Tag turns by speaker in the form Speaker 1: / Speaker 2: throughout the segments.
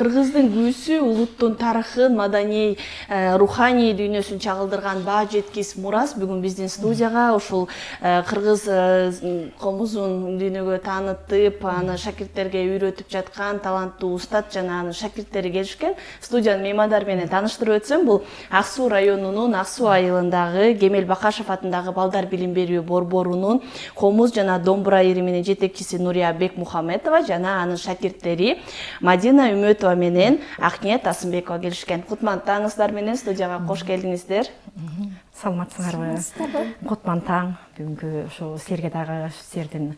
Speaker 1: кыргыздын күүсү улуттун тарыхын, маданий, руханий дүйнөсүн чагылдырган баа жеткис Мурас бүгүн биздин студияга ушул кыргыз комузун дүйнөгө таанытып, аны шакирттерге үйрөтүп жаткан таланттуу устат жана анын шакирттери келишкен. Студиянын меймандары менен тааныштырып өтсөм, бул Ак Суу районунун Ак Суу айылындагы Кемел Бакашев атындагы балдар билим берүү борборунун комуз жана домбура ириминин жетекчиси Нурия Бекмухамедова жана анын шакирттери Мадина Үмөтова менен Акниет Асымбекова келишкен. Кутмандтарыңыздар менен студияга кош келдиңиздер.
Speaker 2: Саламатсыңарбы? Кутман таң. Бүгүнкү ошо силерге дагы силердин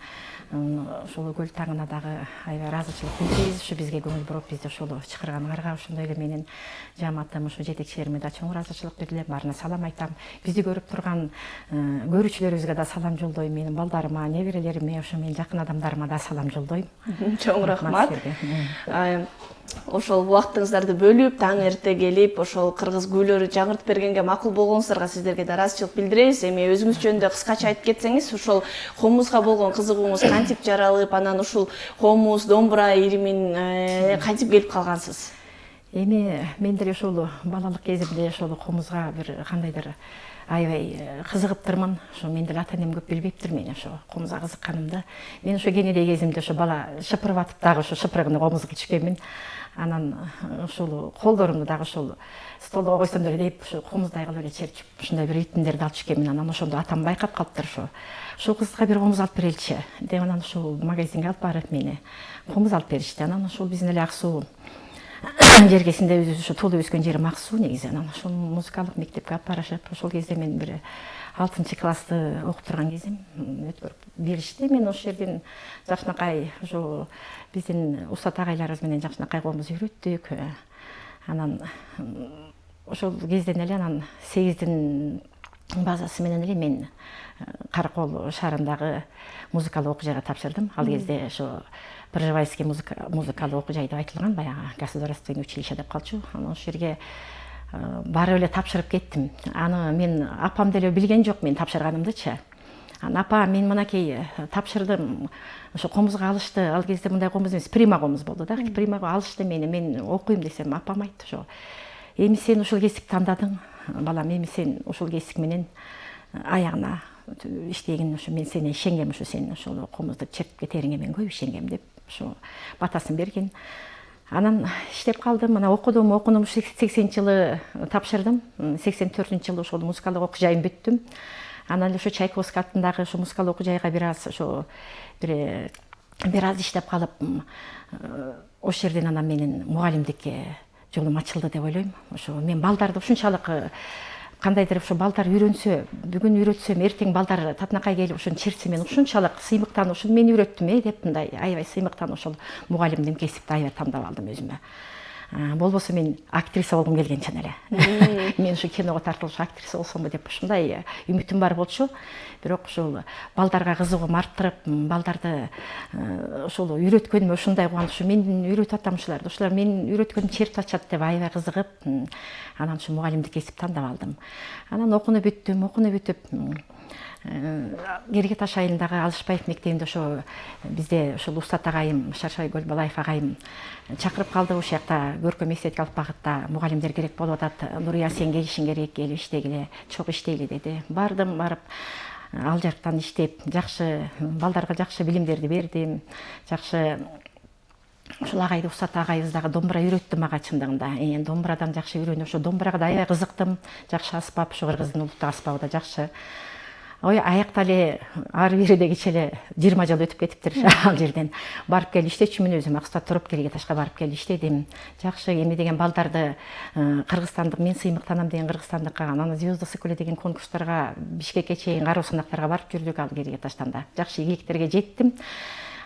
Speaker 2: ошол көл таңына дагы аябай ыраазычылык билдиребиз. Ушу бизге көңүл буруп бизди ошол чакырганыңарга ошондой эле менин жамаатым ушу жетекчилериме да чоң ыраазычылык билдирем. Баарына салам айтам. Бизди көрүп турган көрүүчүлөрүбүзгө да салам жолдойм. Менин балдарыма, неберелериме, ошо менин жакын адамдарыма да салам жолдойм.
Speaker 1: Чоң рахмат. Ошол убактыңыздарды бөлүп, таң эрте келип, ошол кыргыз күүлөрү жаңыртып бергенге макул болгонуңуздарга сиздерге да ыраазычылык билдиребиз. Эми өзүңүз жөнүндө кыскача айтып кетсеңиз, ошол комузга болгон кызыгууңуз кантип жаралып, анан ушул комуз, домбура иримин кантип келип калгансыз?
Speaker 2: Эми мен деле ошол балалык кезимде ошол комузга бир кандайдыр аябай кызыгыптырмын. Ошо мен деле ата энем көп билбептир мен ошо комузга кызыкканымды. Мен ошо кенедей кезимде ошо бала шыпырып атып дагы ошо шыпырыгын комузга түшкөнмүн. Анан ошол колдорумду дагы ошол столго койсом деле дейп ошо комуздай кылып эле черчип ушундай бир ритмдерди алып түшкөнмүн. Анан ошондо атам байкап калыптыр ошо кызга бир комуз алып береличи деп, анан ошол магазинге алып барып мени комуз алып беришти. Анан ошол биздин эле Ак Суу жергесинде өзүбүз ошо туулуп өскөн жерим Ак Суу негизи. Анан ошол музыкалык мектепке алып барышып, ошол кезде мен бир 6-классты окуп турган кезим өткөрүп беришти. Мен ошол жерден жакшынакай ошо биздин устат агайларыбыз менен жакшынакай комуз үйрөттүк. Анан ошол кезден эле анан 8-дин базасы менен эле мен Каракол шаарындагы музыкалык окуу жайга тапшырдым. Ал кезде ошо Пржевальский музыкалык окуу жай деп айтылган, баягы государственный училище деп калчу. Анан ошол жерге барып эле тапшырып кеттим. Аны мен апам деле билген жок мен тапшырганымдычы. Анан апа, мен мынакей тапшырдым, ошо комузга алышты. Ал кезде мындай комуз эмес, прима комуз болду да. Примага алышты мени, мен окуйм десем, апам айтты ошо: "Эми сен ушул кесипти тандадың, балам, эми сен ушул кесип менен аягына иштегин, ошо мен сени ишенгем, ошо сен ошол комузду чертип кетериңе мен көп ишенгем" деп ошо батасын берген. Анан иштеп калдым, анан окудум 80-жылы тапшырдым. 84-жылы ошол музыкалык окуу жайын бүттүм. Анан ошо Чайковский атындагы ошо музыкалык окуу жайга бир аз иштеп калып, ошол жерден анан менин мугалимдикке жолум ачылды деп ойлойм. Ошо мен балдарды ушунчалык кандайдыр ошо балдар үйрөнсө, бүгүн үйрөтсөм, эртең балдар татынакай келип ошону чертсе, мен ушунчалык сыймыктан ушуну мен үйрөттүм деп мындай аябай сыймыктан ошол мугалимдин кесипти аябай тандап алдым өзүмө. Болбосо мен актриса болгум келген чын эле. Мен ушу киного тартылып актриса болсомбу деп ушундай үмүтүм бар болчу. Бирок ушул балдарга кызыгуум арттырып, балдарды ошол үйрөткөнүмө ушундай кубаныч, мен үйрөтүп атам ушуларды. Ушулар мен үйрөткөнүм чертип атышат деп аябай кызыгып, анан ушу мугалимдик кесип тандап алдым. Анан окууну бүтүп Кереге Таш айылындагы Алышбаев мектебинде ошо бизде ошол устат агайым Шаршайгөл Балаев агайым чакырып калды. Ошол жакта көркөм эстетикалык багытта мугалимдер керек болуп атат. Нурия, сен келишиң керек, келип иштегиле, чогуу иштейли деди. Бардым, барып ал жактан иштеп, жакшы балдарга жакшы билимдерди бердим. Жакшы ушул агайды, устат агайыбыз дагы домбура үйрөттү мага чындыгында. Домбурадан жакшы үйрөнүп, ошо домбурага да аябай кызыктым. Жакшы аспап, ошо кыргыздын улуттук аспабы да жакшы. Аякта эле ары бери дегиче эле 20 жыл өтүп кетиптир. Ал жерден барып келип иштечүмүн өзүм. Аксуда туруп Кереге Ташка барып келип иштедим. Жакшы эми деген балдарды кыргызстандык, мен сыймыктанам деген кыргызстандыкка, анан звезда соколе деген конкурстарга, Бишкекке чейин кароо сынактарга барып жүрдүк ал Кереге Таштан да. Жакшы ийгиликтерге жеттим.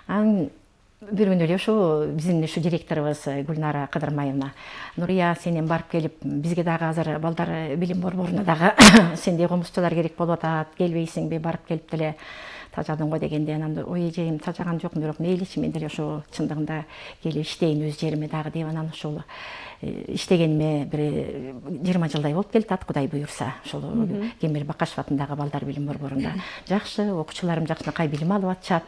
Speaker 2: Анан бир күнү эле ошо биздин ушу директорубуз Гүлнара Кыдырмаевна: "Нурия, сенен барып келип, бизге дагы азыр балдар билим борборуна дагы сендей комузчулар керек болуп атат, келбейсиңби, барып келип деле тажадың го" дегенде, анан ой эжейим, тажаган жокмун, бирок мейличи, мен деле ошо чындыгында келип иштейин өз жериме дагы деп, анан ошол иштегениме бир 20 жылдай болуп келатат, Кудай буюрса. Ошол Кемел Бакашев атындагы балдар билим борборунда жакшы окуучуларым жакшынакай билим алып атышат.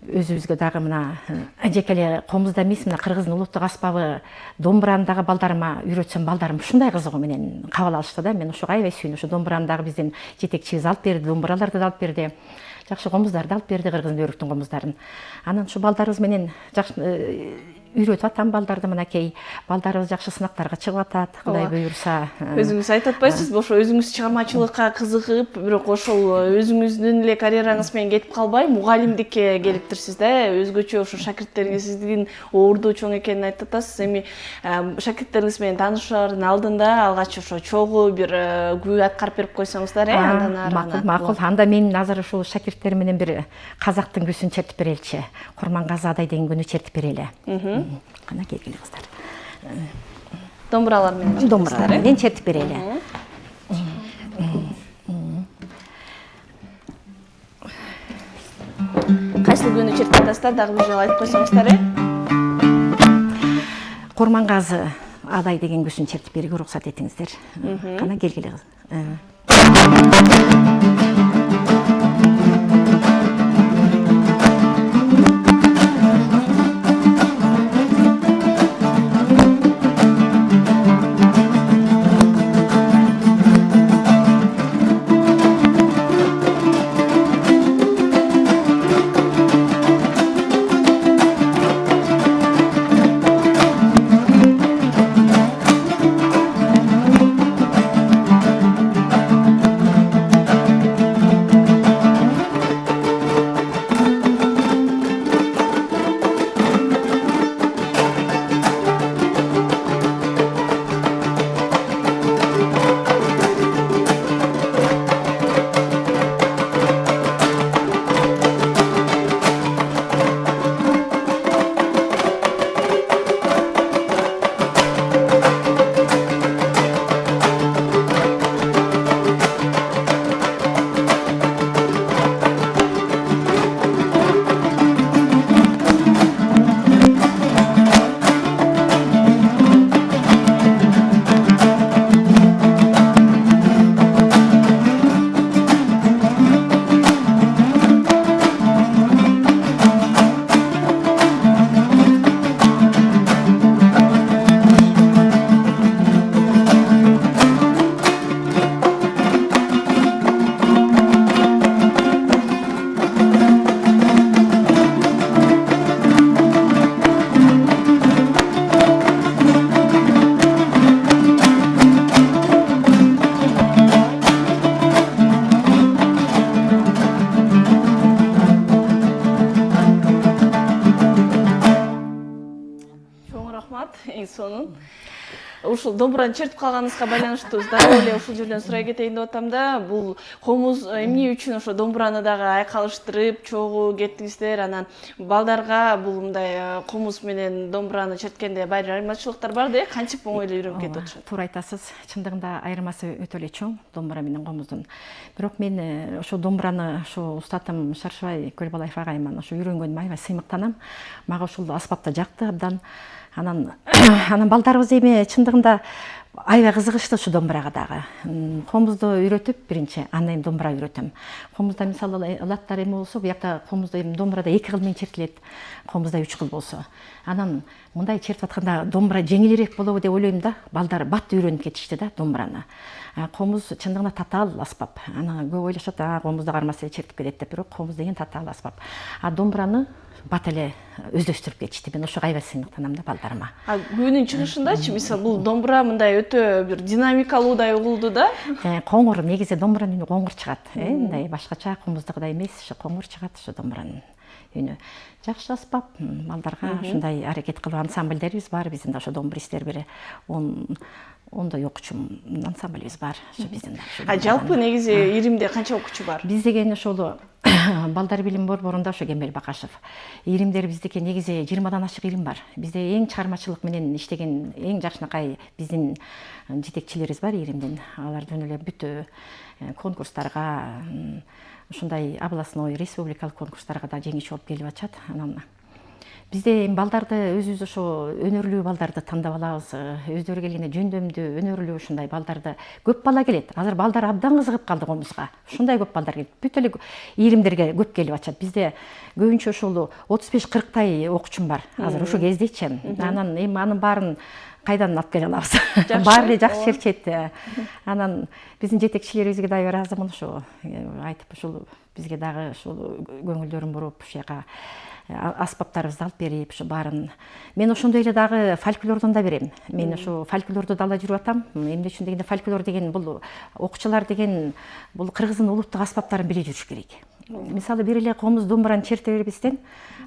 Speaker 2: өзүбүзгө дагы мына жеке эле комузда эмес, мына кыргыздын улуттук аспабы домбураны дагы балдарыма үйрөтсөм, балдарым ушундай кызыгуу менен кабыл алышты да. Мен ошого аябай сүйүнүп, ушу домбураны дагы биздин жетекчибиз алып берди, домбураларды да алып берди, жакшы комуздарды алып берди, кыргыздын өрүктүн комуздарын. Анан ушу балдарыбыз менен жакшы үйрөтүп атам балдарды. Мынакей балдарыбыз жакшы сынактарга чыгып атат, Кудай буйрса.
Speaker 1: Өзүңүз айтып атпайсызбы, ошо өзүңүз чыгармачылыкка кызыгып, бирок ошол өзүңүздүн эле карьераңыз менен кетип калбай, мугалимдикке келиптирсиз да. Өзгөчө ошо шакирттериңиз сиздин орду чоң экенин айтып атасыз. Эми шакирттериңиз менен таанышаардын алдында алгач ошо чогуу бир күбө аткарып берип койсоңуздар, андан ары.
Speaker 2: Макул. Анда мен азыр ушул шакирттер менен бир казактын күсүн чертип береличи. Курмангазы Адай деген күнү чертип берели. Кана келгиле кыздар.
Speaker 1: Домбуралар
Speaker 2: менен чертип берели.
Speaker 1: Кайсы күнү чертип атасыздар, дагы бир жолу айтып койсоңуздар.
Speaker 2: Курмангазы Адай деген күсүн чертип берүүгө уруксат этиңиздер. Кана келгиле кыз.
Speaker 1: Ушул домбураны чертип калганыңызга байланыштуу дагы эле ушул жерден сурай кетейин деп атам да. Бул комуз эмне үчүн ошо домбураны дагы айкалыштырып чогуу кеттиңиздер? Анан балдарга бул мындай комуз менен домбураны черткенде бир айырмачылыктар бар да, кантип оңой эле үйрөнүп кетип атышат?
Speaker 2: Туура айтасыз. Чындыгында айырмасы өтө эле чоң домбура менен комуздун. Бирок мен ошо домбураны ошо устатым Шаршыбай Көлбалаев агайыман ошо үйрөнгөнүмө аябай сыймыктанам. Мага ушул аспапта жакты абдан. Анан балдарыбыз эми чындыгында аябай кызыгышты ушу домбурага дагы. Комузду үйрөтүп биринчи, андан кийин домбура үйрөтөм. Комузда мисалы латтар эме болсо, буякта комузда эми домбурада 2 кыл менен чертилет, комузда 3 кыл болсо. Анан мындай чертип атканда домбура жеңилирээк болобу деп ойлойм да. Балдар бат үйрөнүп кетишти да домбураны. Комуз чындыгында татаал аспап. Аны көп ойлошот, комузда кармаса эле чертип кетет деп, бирок комуз деген татаал аспап. Домбураны бат эле өздөштүрүп кетишти. Мен ошого аябай сыймыктанам да балдарыма.
Speaker 1: Күнүн чыгышындачы, мисалы бул домбура мындай өтө бир динамикалуудай угулду да.
Speaker 2: Коңур, негизи домбуранын үнү коңур чыгат. Мындай башкача комуздагыдай эмес, ошо коңур чыгат ошо домбуранын үнү. Жакшы аспап, балдарга ушундай аракет кылып ансамбльдерибиз бар, биздин да ошо домбуристер бир 10 окуучу ансамбльбиз бар ошо биздин да.
Speaker 1: Жалпы негизи Иримде канча окуучу бар?
Speaker 2: Биз деген ошол балдар билим борборунда ошо Кемел Бакашев. Иримдер биздики негизи 20дан ашык ирим бар. Бизде эң чыгармачылык менен иштеген эң жакшынакай биздин жетекчилерибиз бар Иримден. Алар жөн эле бүт конкурстарга, ушундай областной, республикалык конкурстарга да жеңүүчү болуп келип атышат. Анан Бизде эми балдарды өзүбүз ошо өнөрлүү балдарды тандап алабыз. Өздөрү келгенде жөндөмдүү, өнөрлүү ушундай балдарды көп бала келет. Азыр балдар абдан кызыгып калды комузга. Ушундай көп балдар келет. Бүт эле ийримдерге көп келип атышат. Бизде көбүнчө ошол 35-40 окуучум бар. Азыр ушу кездечи. Анан эми анын баарын кайдан алып келе алабыз? Баары эле жакшы чечет. Анан биздин жетекчилерибизге дагы ыраазымын ошо айтып ушул бизге дагы ушул көңүлдөрүн буруп ушул жака аспаптарыбызды алып берип ушу баарын. Мен ошондой эле дагы фольклордон да берем. Мен ошо фольклорду да ала жүрүп атам. Эмне үчүн дегенде фольклор деген бул окуучулар деген бул кыргыздын улуттук аспаптарын биле жүрүш керек. Мисалы бир эле комуз домбураны черте бербестен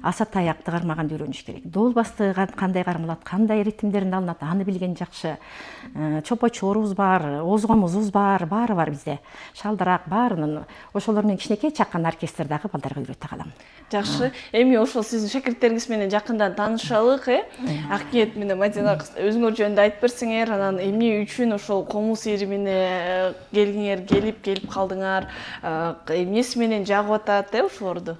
Speaker 2: аса таякты кармаганды үйрөнүш керек. Долбасты кандай кармалат, кандай ритмдерин алынат, аны билген жакшы. Чопочорубуз бар, оз комузубуз бар, баары бар бизде. Шалдырак баарынын ошолор менен кичинекей чаккан оркестр дагы балдарга үйрөтө калам.
Speaker 1: Жакшы. Эми ошол сиздин шакирттериңиз менен жакындан таанышалык, Акниет менен Мадина өзүңөр жөнүндө айтып берсеңер, анан эмне үчүн ошол комуз иримине келип калдыңар, эмнеси менен жагып атат, ошолорду?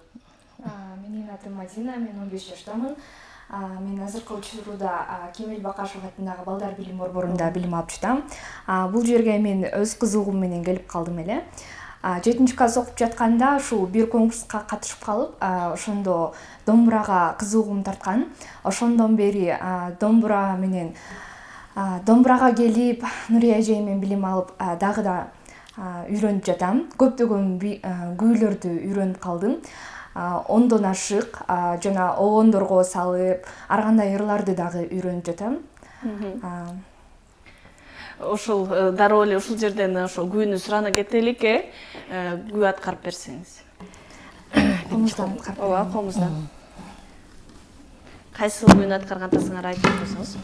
Speaker 3: Менин атым Мадина, мен 15 жаштамын. Мен азыркы учурда Кемел Бакашев атындагы балдар билим борборунда билим алып жатам. Бул жерге мен өз кызыгуум менен келип калдым эле. 7-класс окуп жатканда ушул бир конкурска катышып калып, ошондо домбурага кызыгуум тарткан. Ошондон бери домбурага келип, Нурия эжей менен билим алып, дагы да үйрөнүп жатам. Көптөгөн күүлөрдү үйрөнүп калдым. 10дон ашык жана огондорго салып, ар кандай ырларды дагы үйрөнүп жатам.
Speaker 1: Ошол дароо эле ушул жерден ошол күүнү сурана кетелик, күү аткарып берсеңиз.
Speaker 3: Комуздан аткарып.
Speaker 1: Ооба, комуздан. Кайсы күүнү аткаргандасыңар айтып койсоңуз.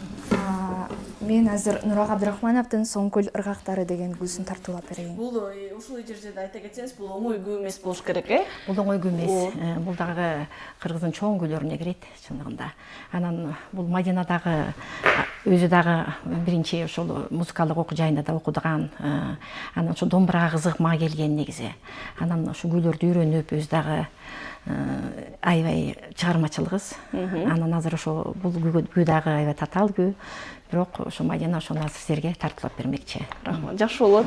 Speaker 3: Мен азыр Нурак Абдрахмановдун Соңкөл ыргактары деген күүсүн тартуулап берейин.
Speaker 1: Бул ушул жерде айта кетсеңиз, бул оңой күү эмес болуш керек,
Speaker 2: Бул оңой күү эмес. Бул дагы кыргыздын чоң күүлөрүнө кирет чындыгында. Анан бул Мадина дагы өзү дагы биринчи ошол музыкалык окуу жайында да окудуган. Анан ошо домбурага кызыгып мага келген негизи. Анан ошо күүлөрдү үйрөнүп, өзү дагы аябай чыгармачылыгыз. Анан азыр ошо бул күү дагы аябай татаал күү. Бирок ошо Мадина ошону азыр силерге тартуулап бермекчи.
Speaker 1: Рахмат, жакшы болот.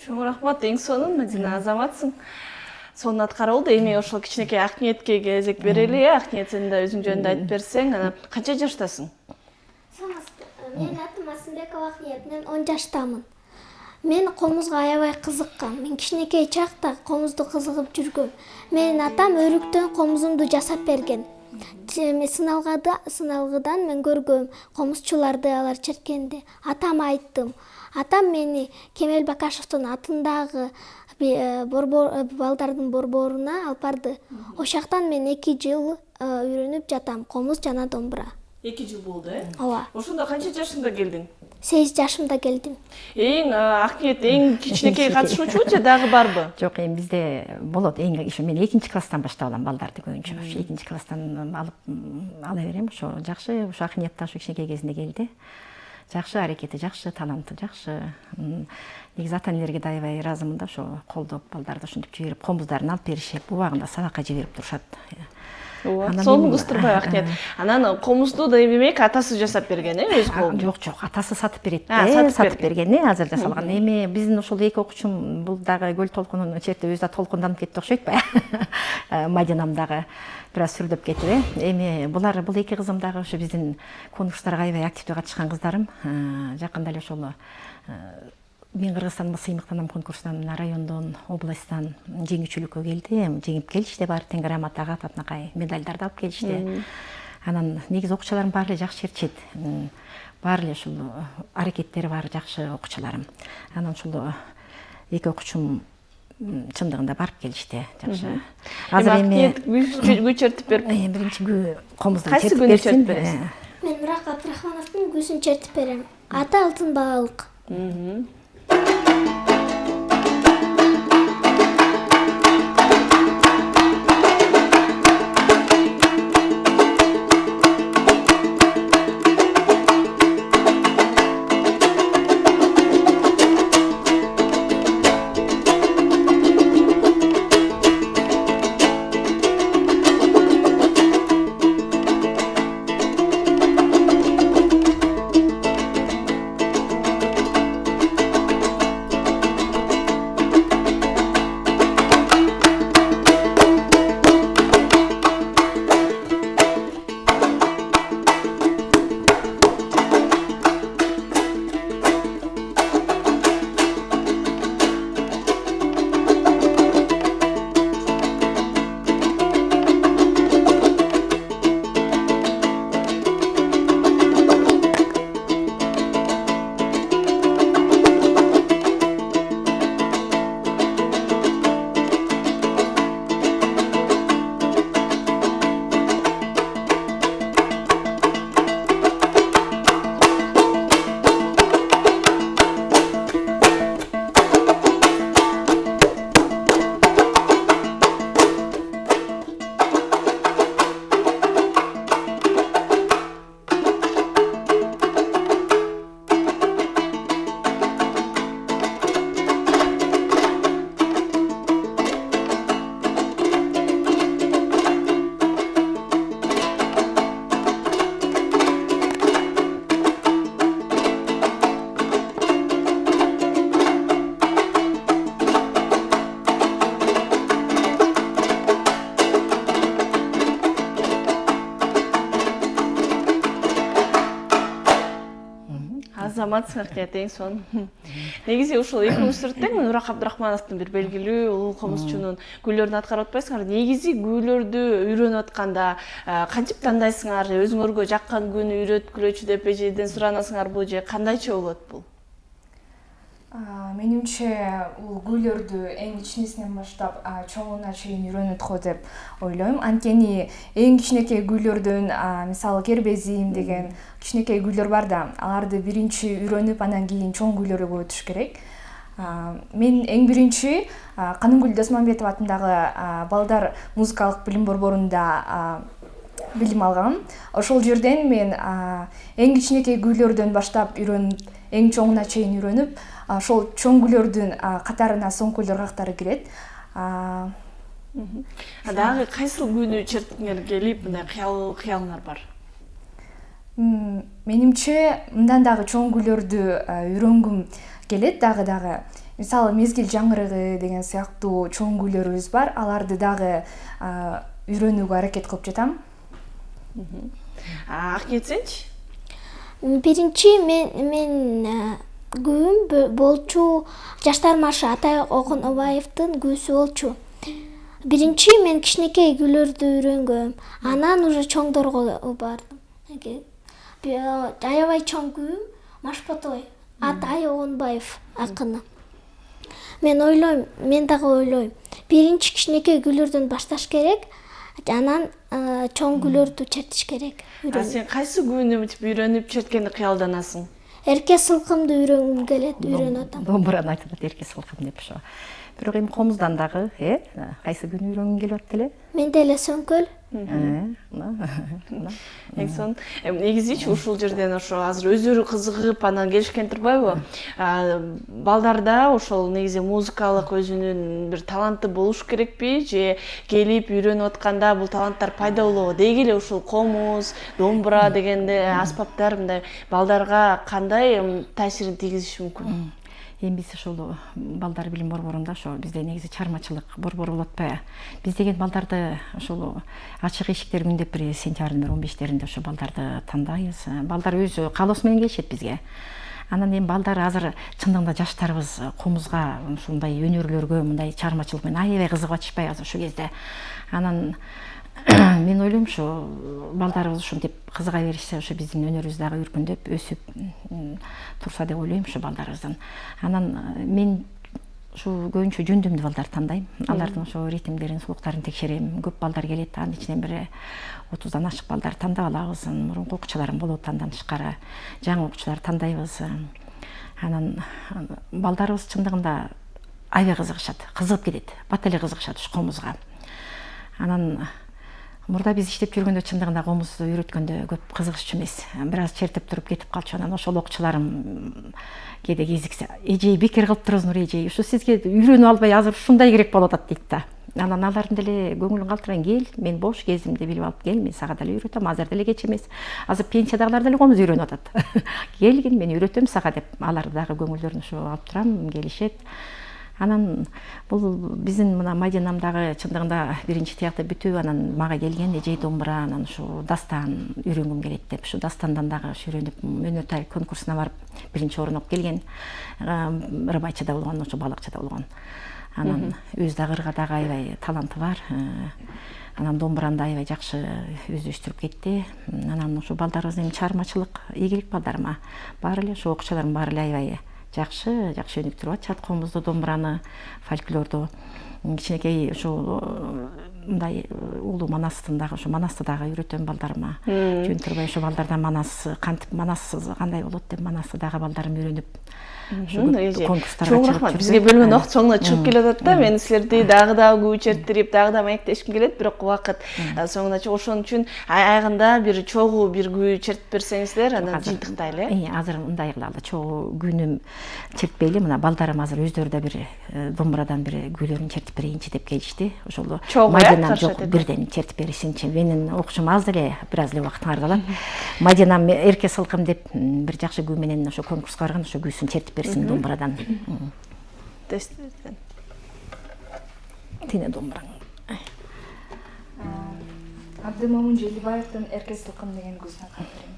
Speaker 1: Чоң рахмат, эң сонун Мадина азаматсың. Сонун аткара болду. Эми ошол кичинекей Акниетке кезек берели. Акниет, сен да өзүң жөнүндө айтып берсең, анан канча жаштасың?
Speaker 4: Мен атым Асымбекова Акниет, мен 10 жаштамын. Мен комузга аябай кызыккам. Мен кичинекей чакта комузду кызыгып жүргөм. Менин атам өрүктөн комузумду жасап берген. Сыналгыдан мен көргөм комузчуларды алар черткенде. Атама айттым. Атам мени Кемел Бакашевдин атындагы балдардын борборуна алып барды. Ошактан мен 2 жыл үйрөнүп жатам, комуз жана домбура.
Speaker 1: 2 жыл болду,
Speaker 4: Ооба.
Speaker 1: Ошондо канча жашыңда келдиң?
Speaker 4: 8 жашымда келдим.
Speaker 1: Акниет эң кичинекей катышуучу же дагы барбы?
Speaker 2: Жок, эми бизде болот. Мен 2 класстан баштап алам балдарды көбүнчө. 2 класстан алып ала берем. Ошо жакшы, ошо Акниет да кичинекей кезинде келди. Жакшы аракети, жакшы таланты, жакшы. Негизи ата-энелерге да аябай ыраазымын да, ошо колдоп балдарды ушинтип жиберип, комуздарын алып беришип, убагында сабакка жиберип турушат.
Speaker 1: Сонун кыздырбай Акниет. Анан комузду да демек атасы жасап берген, өз колу?
Speaker 2: Жок, атасы сатып берет.
Speaker 1: Сатып
Speaker 2: берген, азыр жасалган. Эми биздин ошол 2 окуучум бул дагы көл толкунун черте өзү да толкунданып кетти окшойт ба? Мадинам дагы бир аз сүрдөп кетти. Эми бул 2 кызым дагы ошо биздин конкурстарга аябай активдүү катышкан кыздарым. Жакында эле ошол мен Кыргызстанга сыймыктанам конкурсунан райондон, областтан жеңүүчүлүккө келди. Жеңип келишти, баары тең грамотага, татынакай медальдарды алып келишти. Анан негизи окуучуларым баары эле жакшы чирчет. Баары эле ушул аракеттери баары жакшы окуучуларым. Анан ушул 2 окуучум чындыгында барып келишти. Жакшы.
Speaker 1: Азыр эми гү чертип берип.
Speaker 2: Биринчи гү комузду
Speaker 1: чертип берип.
Speaker 4: Мен Мурак Абдрахмановдун гүсүн чертип берем. Аты Алтын баалык.
Speaker 1: Азаматсың Акниет, эң сонун. Негизи ушул экөөңүз сүрөттөн Мурак Абдрахмановдун бир белгилүү улуу комузчунун күйлөрүн аткарып атпайсыңар. Негизи күйлөрдү үйрөнүп атканда кантип тандайсыңар? Өзүңөргө жаккан күнү үйрөткүлөчү деп эжеден суранасыңарбы же кандайча болот бул?
Speaker 3: Менимче бул күйлөрдү эң кичинесинен баштап чоңуна чейин үйрөнөт го деп ойлойм. Анткени эң кичинекей күйлөрдөн мисалы кербезим деген кичинекей күйлөр бар да, аларды биринчи үйрөнүп, анан кийин чоң күйлөргө өтүш керек. Мен эң биринчи Канымгүл Досмамбетова атындагы балдар музыкалык билим борборунда билим алгам. Ошол жерден мен эң кичинекей күйлөрдөн баштап үйрөнүп, эң чоңуна чейин үйрөнүп, ошол чоң күйлөрдүн катарына соң күйлөр кактары кирет.
Speaker 1: Дагы кайсыл күнү черткиңер келип, мындай кыялыңар бар?
Speaker 3: Менимче мындан дагы чоң күйлөрдү үйрөнгүм келет дагы. мисалы мезгил жаңырыгы деген сыяктуу чоң күүлөрүбүз бар. Аларды дагы үйрөнүүгө аракет кылып жатам.
Speaker 1: Акетсенчи?
Speaker 4: Биринчи мен күүм болчу Жаштар маршы Атай Окунобаевдин күүсү болчу. Биринчи мен кичинекей күүлөрдү үйрөнгөм. Анан уже чоңдорго бардым. Аябай чоң күүм Машботой Атай Окунбаев акыны. Мен дагы ойлойм. Биринчи кичинекей күүлөрдөн башташ керек, анан чоң күүлөрдү чертиш керек.
Speaker 1: Сен кайсы күүнү үйрөнүп черткенди кыялданасың?
Speaker 4: Эрке сылкымды үйрөнгүм келет, үйрөнүп атам.
Speaker 2: Домбураны айтып атат эрке сылкым деп ошо. Бирок эми комуздан дагы, кайсы күн үйрөнгүң келип атты эле?
Speaker 4: Мен деле сөңкөл.
Speaker 1: Эксон, негизичи ушул жерден ошо азыр өздөрү кызыгып анан келишкен турбайбы? Балдарда ошол негизи музыкалык өзүнүн бир таланты болуш керекпи, же келип үйрөнүп атканда бул таланттар пайда болобу? Деги эле ушул комуз, домбура дегенде аспаптар мындай балдарга кандай таасирин тийгизиши мүмкүн?
Speaker 2: Эми биз ошол балдар билим борборунда ошо бизде негизи чыгармачылык борбору болуп атпайбы? Биз деген балдарды ошол ачык эшиктер күн деп бир сентябрдын 15-леринде ошо балдарды тандайбыз. Балдар өзү каалоосу менен келишет бизге. Анан эми балдар азыр чындыгында жаштарыбыз комузга ушундай өнөрлөргө, мындай чыгармачылык менен аябай кызыгып атышпайбы азыр ушул кезде. Анан мен ойлойм ушу балдарыбыз ушинтип кызыга беришсе, ошо биздин өнөрүбүз дагы өркүндөп өсүп турса деп ойлойм ушу балдарыбыздын. Анан мен ушу көбүнчө жөндөмдүү балдарды тандайм. Алардын ошо ритмдерин, сулуктарын текшерем. Көп балдар келет, анын ичинен бир 30дан ашык балдар тандап алабыз. Мурунку окуучуларым болот, андан тышкары жаңы окуучулар тандайбыз. Анан балдарыбыз чындыгында аябай кызыгышат, кызыгып кетет, бат эле кызыгышат ушу комузга. Анан мурда биз иштеп жүргөндө чындыгында комузду үйрөткөндө көп кызыгышчу эмес. Бир аз чертип туруп кетип калчу. Анан ошол окуучуларым кээде кезиксе, эжей бекер кылып туруңуз эжей, ушу сизге үйрөнүп албай азыр ушундай керек болуп атат дейт да. Анан алардын деле көңүлүн калтырайын, кел, мен бош кезимди билип алып кел, мен сага деле үйрөтөм, азыр деле кеч эмес. Азыр пенсиядагылар деле комуз үйрөнүп атат. Келгин, мен үйрөтөм сага деп, алар дагы көңүлдөрүн ошо алып турам, келишет. Анан бул биздин мына Мадинамдагы чындыгында биринчи тиякта бүтүп, анан мага келген эжей домбура, анан ушу дастан үйрөнгүм келет деп, ушу дастандан дагы үйрөнүп, өнөр тай конкурсуна барып биринчи орун алып келген. Рыбайчыда болгон, ошо балыкчыда болгон. Анан өзү дагы ырга дагы аябай таланты бар. Анан домбуранда аябай жакшы өздөштүрүп кетти. Анан ушу балдарыбыздын чыгармачылык ийгилик балдарыма баары эле ушу окуучулардын баары эле аябай жакшы өнүктүрүп атышат комузду, домбураны, фольклорду. Кичинекей ушул мындай улуу манастын дагы, ошо манасты дагы үйрөтөм балдарыма. Жөн турбай ошо балдардан манас кантип, манассыз кандай болот деп манасты дагы балдарым үйрөнүп
Speaker 1: чоң рахмат. Бизге бөлгөн убакыт соңуна чыгып келип атат да. Мен силерди дагы күү черттирип, дагы маектешким келет, бирок убакыт соңуна чыгып, ошон үчүн аягында бир чогуу бир күү чертип берсеңиздер, анан жыйынтыктайлы.
Speaker 2: Азыр мындай кылалы, чогуу күүнү чертпейли, мына балдарым азыр өздөрү да бир домбурадан бир күүлөрүн чертип берейинчи деп келишти. Ошол Мадинам жок, бирден чертип беришинчи. Менин окушум аз эле, бир аз эле убакыт калат. Мадинам эрке сылкым деп бир жакшы күү менен ошо конкурска барган, ошо күүсүн чертип берсин домбурадан. Тине домбураң.
Speaker 3: Абдымомун Желибаевдин эрке сылкым деген күүсүн калтырайм.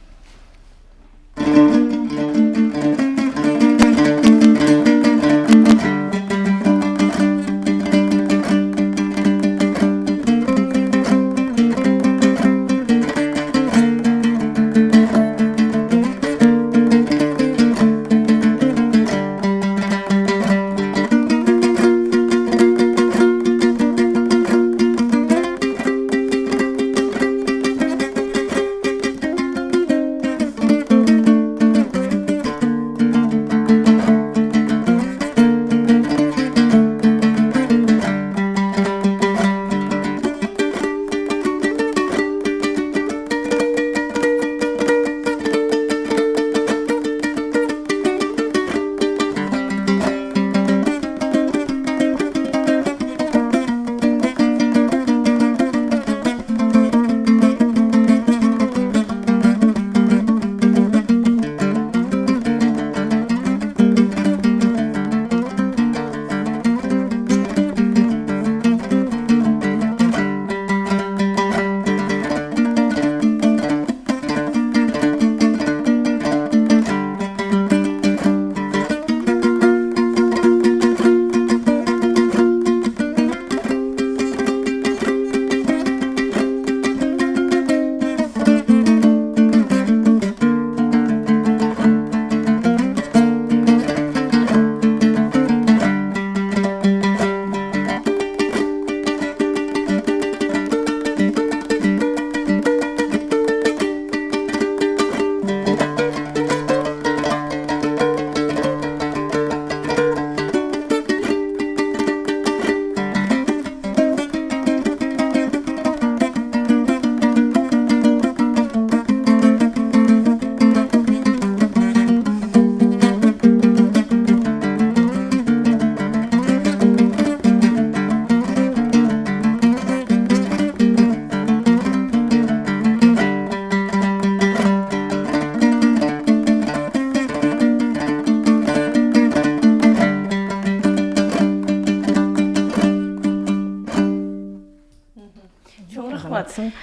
Speaker 2: болсын.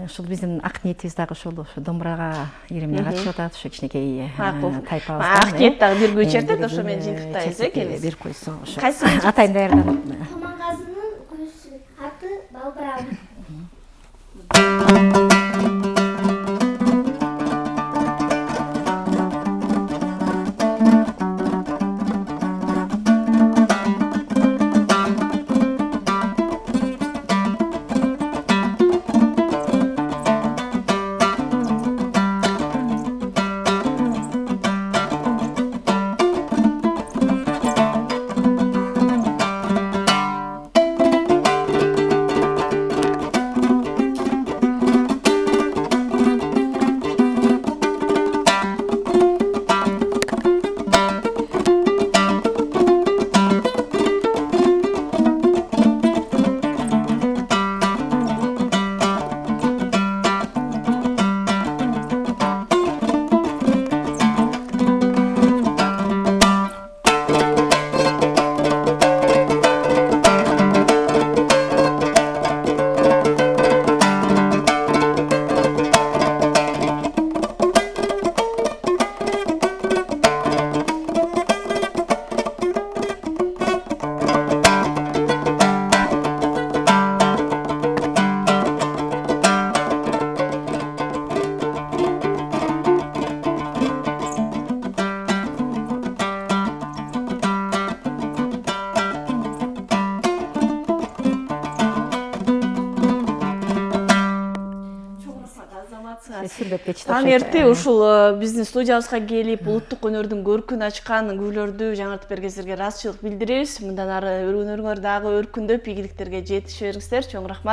Speaker 2: Ушул биздин ак ниетибиз дагы ушул домбурага иремне катышып атат, ушу кичинекей тайпабыздан.
Speaker 1: Ак ниет дагы бир көчөртөт, ошо менен жыйынтыктайбыз экенбиз.
Speaker 2: Бир койсо ошо.
Speaker 1: Кайсы
Speaker 2: Атайын даярданып.
Speaker 4: Томонғазының көзі аты Балбырау.
Speaker 1: Таң эрте ушул биздин студиябызга келип, улуттук өнөрдүн көркүн ачкан күбөлөрдү жаңыртып бергениңизге ыраазычылык билдиребиз. Мындан ары өнөрүңөр дагы өркүндөп, ийгиликтерге жетише бериңиздер. Чоң рахмат.